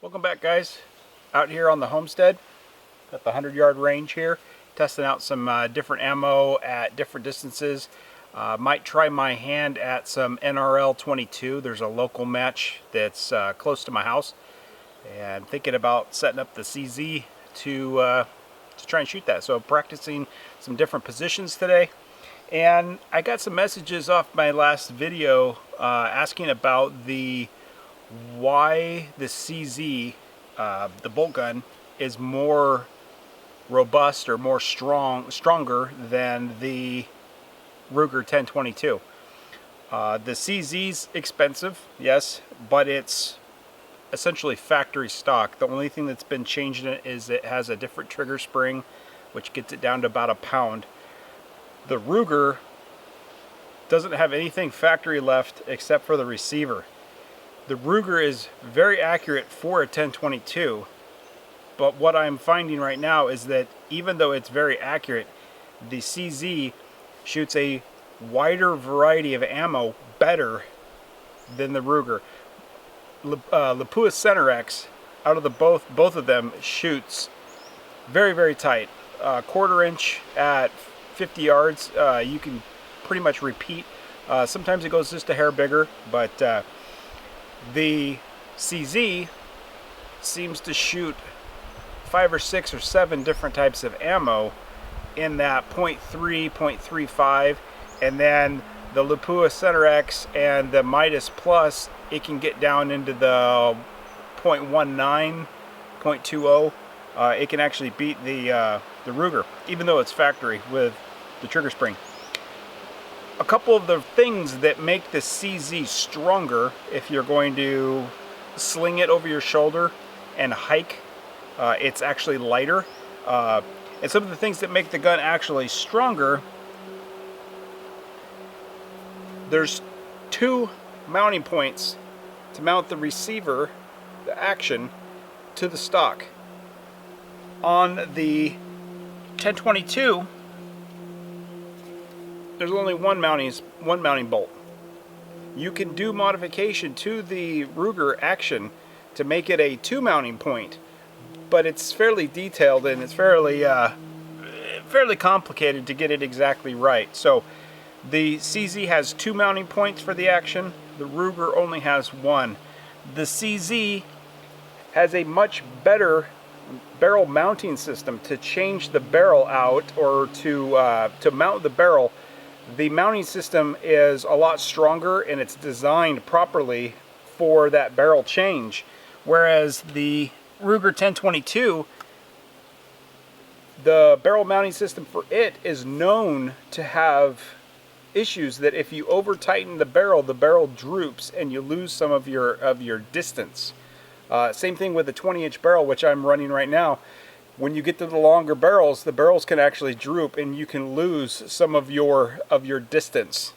Welcome back, guys. Out here on the Homestead at the 100-yard range here, testing out some different ammo at different distances. Might try my hand at some NRL 22. There's a local match that's close to my house, and thinking about setting up the CZ to try and shoot that. So practicing some different positions today. And I got some messages off my last video asking about why the CZ, the bolt gun, is more robust or more stronger than the Ruger 1022. The CZ's expensive, yes, but it's essentially factory stock. The only thing that's been changed in it is it has a different trigger spring, which gets it down to about a pound. The Ruger doesn't have anything factory left except for the receiver. The Ruger is very accurate for a 1022, but what I'm finding right now is that even though it's very accurate, the CZ shoots a wider variety of ammo better than the Ruger. Leupold Center X, out of the both of them, shoots very tight. Quarter inch at 50 yards, you can pretty much repeat. Sometimes it goes just a hair bigger, but the CZ seems to shoot 5 or 6 or 7 different types of ammo in that 0.3, 0.35, and then the Leupold Center X and the Midas Plus, it can get down into the 0.19, 0.20. It can actually beat the Ruger, even though it's factory with the trigger spring. A couple of the things that make the CZ stronger, if you're going to sling it over your shoulder and hike, it's actually lighter. And some of the things that make the gun actually stronger, there's 2 mounting points to mount the receiver, the action, to the stock. On the 1022, there's only one mounting bolt. You can do modification to the Ruger action to make it a 2 mounting point, but it's fairly detailed and it's fairly complicated to get it exactly right. So the CZ has 2 mounting points for the action. The Ruger only has 1. The CZ has a much better barrel mounting system to change the barrel out, or to mount the barrel. The mounting system is a lot stronger and it's designed properly for that barrel change, whereas the Ruger 1022, the barrel mounting system for it is known to have issues that if you over tighten the barrel droops and you lose some of your distance. Same thing with the 20-inch barrel, which I'm running right now. When you get to the longer barrels, the barrels can actually droop and you can lose some of your distance.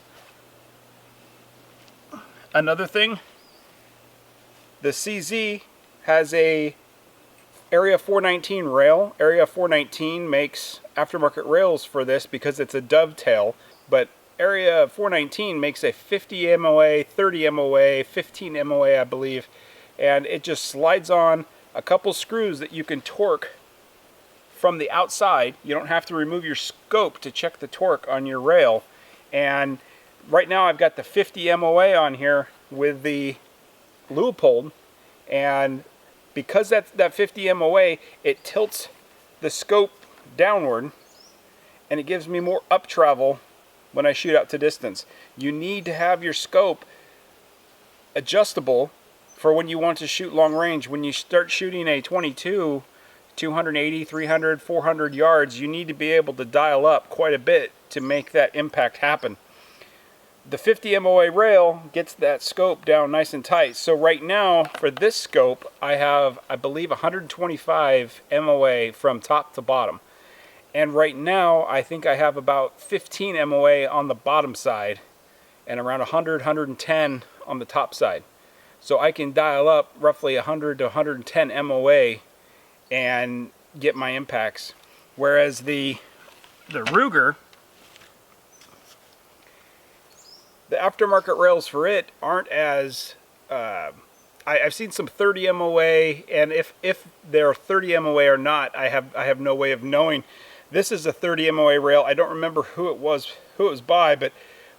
Another thing, the CZ has a Area 419 rail. Area 419 makes aftermarket rails for this because it's a dovetail, but Area 419 makes a 50 MOA, 30 MOA, 15 MOA, I believe, and it just slides on a couple screws that you can torque from the outside. You don't have to remove your scope to check the torque on your rail. And right now I've got the 50 MOA on here with the Leupold, and because that's that 50 MOA, it tilts the scope downward and it gives me more up travel when I shoot out to distance. You need to have your scope adjustable for when you want to shoot long range. When you start shooting a 22, 280, 300, 400 yards, you need to be able to dial up quite a bit to make that impact happen. The 50 MOA rail gets that scope down nice and tight. So right now, for this scope, I have, I believe, 125 MOA from top to bottom. And right now, I think I have about 15 MOA on the bottom side and around 100, 110 on the top side. So I can dial up roughly 100 to 110 MOA and get my impacts. Whereas the Ruger, the aftermarket rails for it aren't as I've seen some 30 MOA, and if they're 30 MOA or not, I have no way of knowing. This is a 30 MOA rail. I don't remember who it was by, but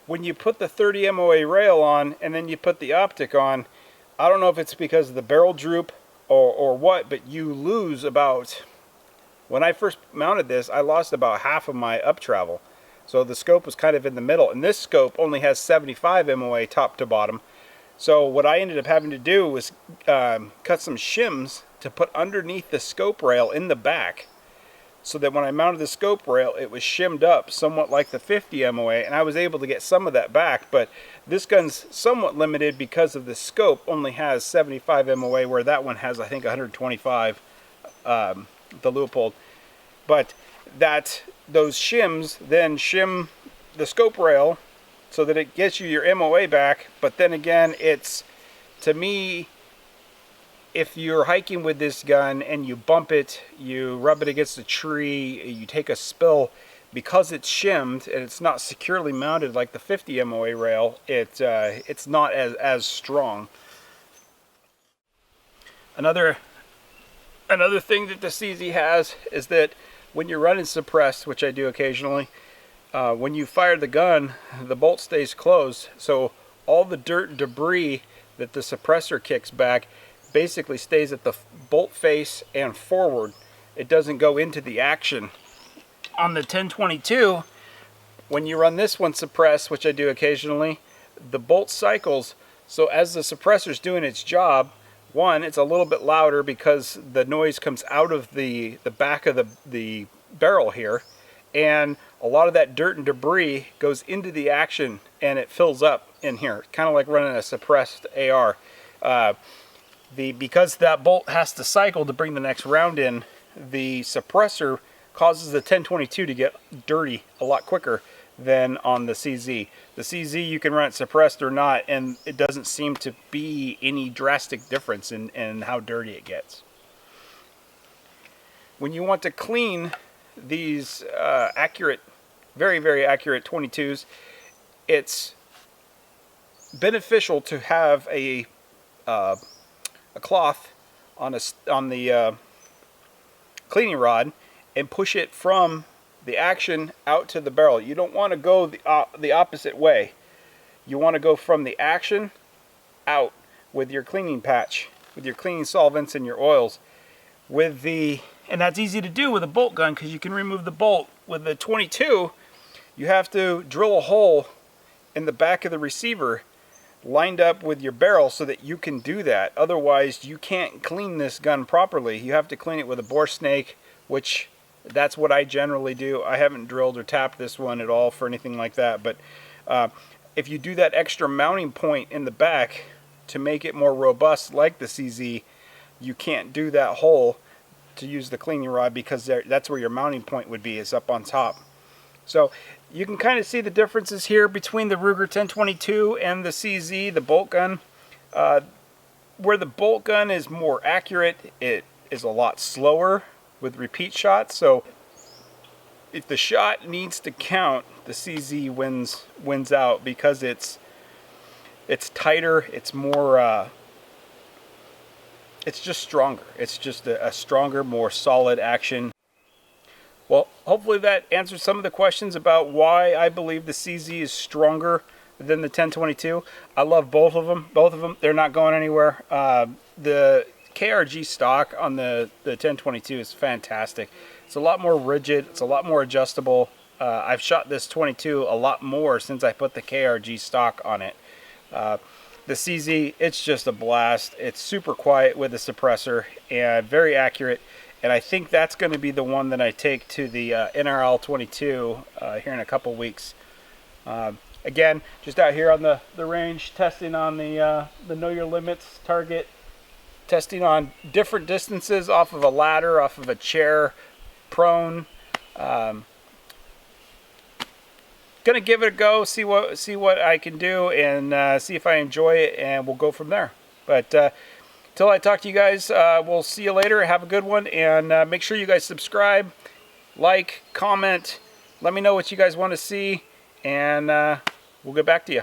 when you put the 30 MOA rail on and then you put the optic on, I don't know if it's because of the barrel droop or what, but you lose about, when I first mounted this, I lost about half of my up travel. So the scope was kind of in the middle, and this scope only has 75 MOA top to bottom. So what I ended up having to do was cut some shims to put underneath the scope rail in the back, so that when I mounted the scope rail, it was shimmed up somewhat like the 50 MOA, and I was able to get some of that back. But this gun's somewhat limited because of the scope only has 75 MOA, where that one has, I think, 125, the Leupold. But those shims then shim the scope rail so that it gets you your MOA back. But then again, it's, to me, if you're hiking with this gun and you bump it, you rub it against a tree, you take a spill, because it's shimmed and it's not securely mounted like the 50 MOA rail, it's not as strong. Another thing that the CZ has is that when you're running suppressed, which I do occasionally, when you fire the gun, the bolt stays closed, so all the dirt and debris that the suppressor kicks back basically stays at the bolt face and forward. It doesn't go into the action. On the 1022, when you run this one suppressed, which I do occasionally, the bolt cycles, so as the suppressor's doing its job, one, it's a little bit louder because the noise comes out of the back of the barrel here, and a lot of that dirt and debris goes into the action and it fills up in here, kind of like running a suppressed AR. Because that bolt has to cycle to bring the next round in, the suppressor causes the 1022 to get dirty a lot quicker than on the CZ. The CZ, you can run it suppressed or not, and it doesn't seem to be any drastic difference in how dirty it gets. When you want to clean these accurate, very, very accurate 22s, it's beneficial to have a cloth on the cleaning rod and push it from the action out to the barrel. You don't want to go the opposite way. You want to go from the action out with your cleaning patch, with your cleaning solvents and your oils. And that's easy to do with a bolt gun because you can remove the bolt. With the 22, you have to drill a hole in the back of the receiver lined up with your barrel so that you can do that. Otherwise, you can't clean this gun properly. You have to clean it with a bore snake, which that's what I generally do. I haven't drilled or tapped this one at all for anything like that. But if you do that extra mounting point in the back to make it more robust like the CZ, you can't do that hole to use the cleaning rod because that's where your mounting point would be, is up on top. So you can kind of see the differences here between the Ruger 1022 and the CZ, the bolt gun. Where the bolt gun is more accurate, it is a lot slower with repeat shots. So if the shot needs to count, the CZ wins out because it's tighter, it's more it's just stronger. It's just a stronger, more solid action. Well, hopefully that answers some of the questions about why I believe the CZ is stronger than the 1022. I love both of them. Both of them, they're not going anywhere. The KRG stock on the 1022 is fantastic. It's a lot more rigid. It's a lot more adjustable. I've shot this 22 a lot more since I put the KRG stock on it. The CZ, it's just a blast. It's super quiet with the suppressor and very accurate. And I think that's going to be the one that I take to the NRL 22 here in a couple weeks. Again, just out here on the range, testing on the Know Your Limits target, testing on different distances off of a ladder, off of a chair, prone. Gonna give it a go, see what I can do, and see if I enjoy it, and we'll go from there. But till I talk to you guys, we'll see you later. Have a good one, and make sure you guys subscribe, like, comment, let me know what you guys want to see, and we'll get back to you.